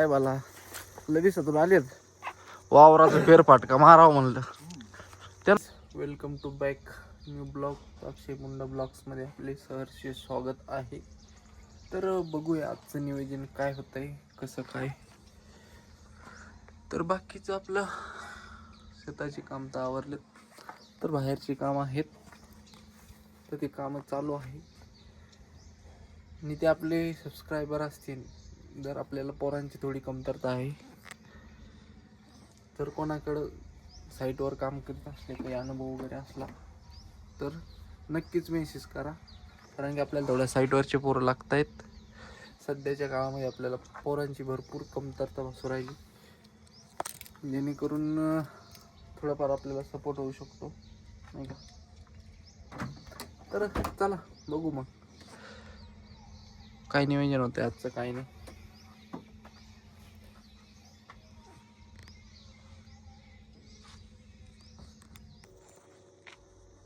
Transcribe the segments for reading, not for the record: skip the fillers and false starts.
काय बाला लगेच दिवसातून आलेत वावराचं फेरफाटका मारावं म्हणलं. त्या welcome to back new blog Akshay Munda ब्लॉग्समध्ये आपले सहर्ष स्वागत आहे. तर बघूया आजचं नियोजन काय होतंय, कसं काय. तर बाकीचं आपलं शेताची काम तर आवरलेत, तर बाहेरची कामं आहेत, तर ते कामं चालू आहे. आणि ते आपले सबस्क्रायबर असतील, जर आपल्याला पोरांची थोडी कमतरता आहे, तर कोणाकडं साईटवर काम करत असले, काही अनुभव वगैरे असला तर नक्कीच मेसेज करा. कारण की आपल्याला थोड्या साईटवरचे पोरं लागत आहेत. सध्याच्या काळामध्ये आपल्याला पोरांची भरपूर कमतरता भासू राहिली, जेणेकरून थोडाफार आपल्याला सपोर्ट होऊ शकतो, नाही का. तर चला बघू मग काय नियोजन होतं आजचं, काय नाही.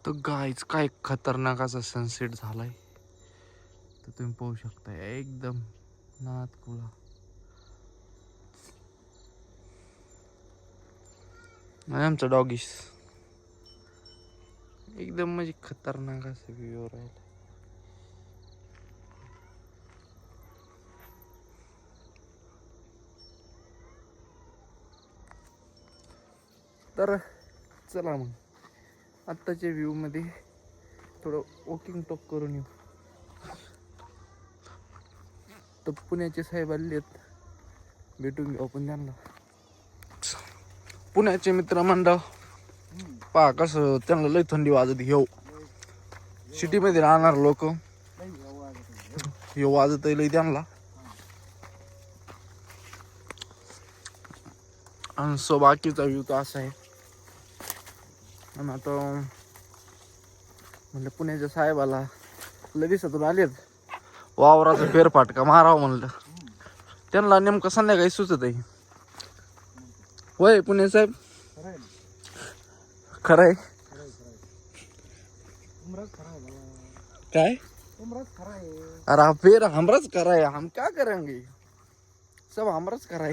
तर गाईच काय खतरनाक असा सनसेट झालाय, तर तुम्ही पाहू शकता एकदम नाद खुळा. आमचा डॉगीस एकदम म्हणजे खतरनाक असं व्ह्यू राहिला. तर चला मग आत्ताच्या व्ह्यू मध्ये थोडं वॉकिंग टॉक करून येऊ. तर पुण्याचे साहेब आले आहेत, भेटून घेऊ आपण त्यांना. पुण्याचे मित्रमंडळ पहा कसं त्यांना लय थंडी वाजत. घेऊ सिटीमध्ये राहणार लोक हे वाजत लय त्यांना. आणि सो बाकीचा व्ह्यू तर असा आहे. आणि आता म्हणलं पुण्याच्या साहेबाला लगेच दिवसातून आलेत वावराचं फेरफाटका मारावं म्हणलं. त्यांना नेमकं संध्याकाळी सुचत आहे. होय पुणे साहेब, खरंय काय. अरे फिर हमराच कराय, हम क्या करेंगे, सब हमराच कराय.